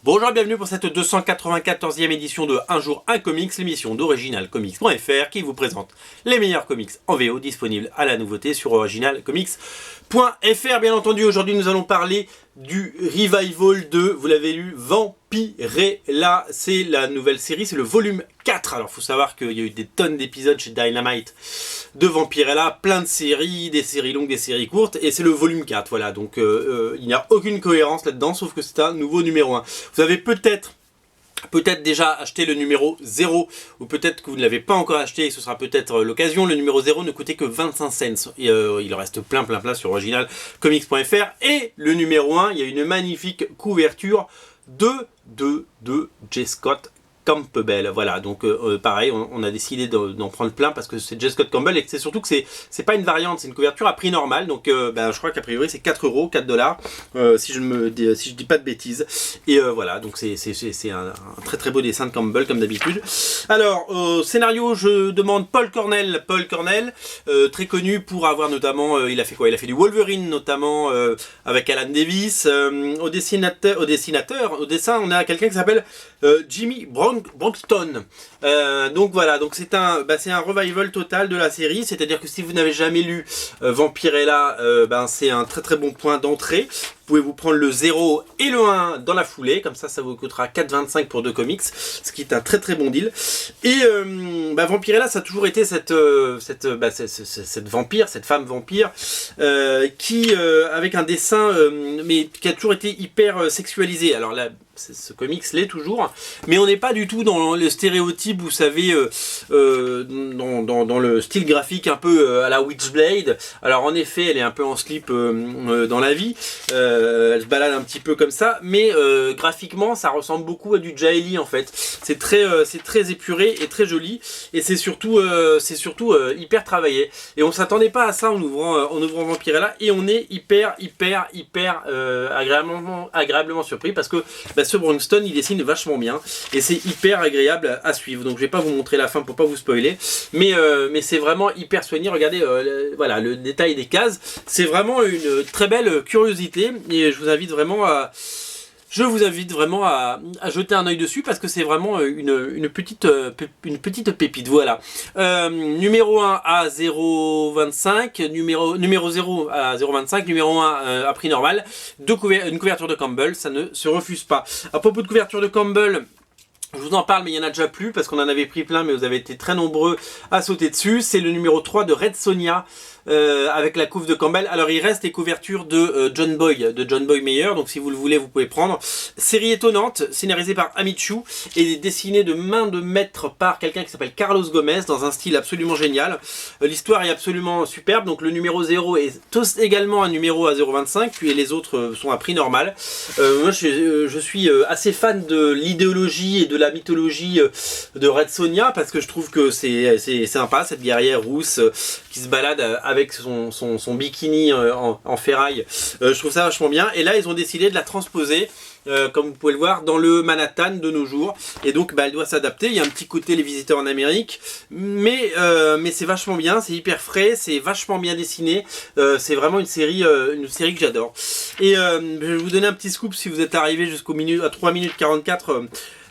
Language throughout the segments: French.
Bonjour et bienvenue pour cette 294e édition de Un jour un comics, l'émission d'originalcomics.fr qui vous présente les meilleurs comics en VO disponibles à la nouveauté sur originalcomics.fr. Bien entendu, aujourd'hui nous allons parler du Revival de, vous l'avez lu, Vampirella. C'est la nouvelle série, c'est le volume 4. Alors il faut savoir qu'il y a eu des tonnes d'épisodes chez Dynamite de Vampirella, plein de séries, des séries longues, des séries courtes, et c'est le volume 4, voilà. Donc il n'y a aucune cohérence là-dedans, sauf que c'est un nouveau numéro 1. Vous avez peut-être déjà acheté le numéro 0, ou peut-être que vous ne l'avez pas encore acheté et ce sera peut-être l'occasion. Le numéro 0 ne coûtait que 25 cents. Et, il reste plein sur originalcomics.fr. Et le numéro 1, il y a une magnifique couverture de J. Scott Campbell. Voilà, donc pareil, on a décidé d'en prendre plein parce que c'est J. Scott Campbell et c'est surtout que c'est pas une variante, c'est une couverture à prix normal. Donc je crois qu'a priori c'est 4 €, 4 $, si je dis pas de bêtises. Et voilà, donc c'est un très beau dessin de Campbell comme d'habitude. Alors, au scénario, je demande Paul Cornell, très connu pour avoir notamment, il a fait quoi? Il a fait du Wolverine notamment avec Alan Davis. Au dessin, on a quelqu'un qui s'appelle Jimmy Broxton. Donc voilà, donc c'est un revival total de la série, c'est-à-dire que si vous n'avez jamais lu Vampirella, c'est un très bon point d'entrée. Vous pouvez vous prendre le 0 et le 1 dans la foulée, comme ça vous coûtera 4,25 pour 2 comics, ce qui est un très bon deal. Et Vampirella, ça a toujours été cette femme vampire, qui avec un dessin, mais qui a toujours été hyper sexualisé. Alors là, ce comics l'est toujours, mais on n'est pas du tout dans le stéréotype, vous savez, dans le style graphique un peu à la Witchblade. Alors en effet, elle est un peu en slip dans la vie, elle se balade un petit peu comme ça, mais graphiquement, ça ressemble beaucoup à du Jaeli en fait. C'est très épuré et très joli, et c'est surtout hyper travaillé. Et on s'attendait pas à ça en ouvrant Vampirella, et on est hyper agréablement surpris parce que ce Broxton il dessine vachement bien et c'est hyper agréable à suivre. Donc je vais pas vous montrer la fin pour pas vous spoiler, mais c'est vraiment hyper soigné. Regardez, voilà le détail des cases, c'est vraiment une très belle curiosité et je vous invite vraiment à jeter un œil dessus parce que c'est vraiment une petite pépite. Voilà. Numéro 1 à 0,25, numéro 0 à 0,25, numéro 1 à prix normal, une couverture de Campbell, ça ne se refuse pas. À propos de couverture de Campbell, je vous en parle, mais il n'y en a déjà plus parce qu'on en avait pris plein, mais vous avez été très nombreux à sauter dessus. C'est le numéro 3 de Red Sonja avec la couve de Campbell. Alors il reste les couvertures de John Boy Meyer, donc si vous le voulez, vous pouvez prendre. Série étonnante, scénarisée par Amichu et dessinée de main de maître par quelqu'un qui s'appelle Carlos Gomez dans un style absolument génial. L'histoire est absolument superbe, donc le numéro 0 est également un numéro à 0,25, puis les autres sont à prix normal. Moi je suis assez fan de l'idéologie et de la mythologie de Red Sonja parce que je trouve que c'est sympa, cette guerrière rousse qui se balade avec son bikini en ferraille. Je trouve ça vachement bien, et là ils ont décidé de la transposer comme vous pouvez le voir dans le Manhattan de nos jours, et donc elle doit s'adapter. Il y a un petit côté Les Visiteurs en Amérique, mais c'est vachement bien, c'est hyper frais, c'est vachement bien dessiné, c'est vraiment une série que j'adore. Et je vais vous donner un petit scoop si vous êtes arrivé à 3 minutes 44.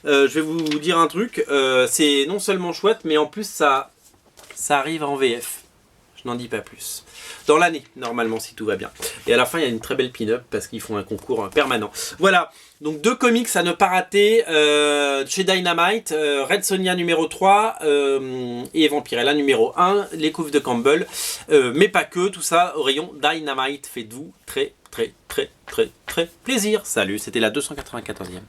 Je vais vous dire un truc, c'est non seulement chouette, mais en plus ça arrive en VF. Je n'en dis pas plus. Dans l'année, normalement, si tout va bien. Et à la fin, il y a une très belle pin-up parce qu'ils font un concours permanent. Voilà, donc 2 comics à ne pas rater chez Dynamite. Red Sonja numéro 3 et Vampirella numéro 1. Les couves de Campbell. Mais pas que, tout ça au rayon Dynamite. Faites-vous très plaisir. Salut, c'était la 294e.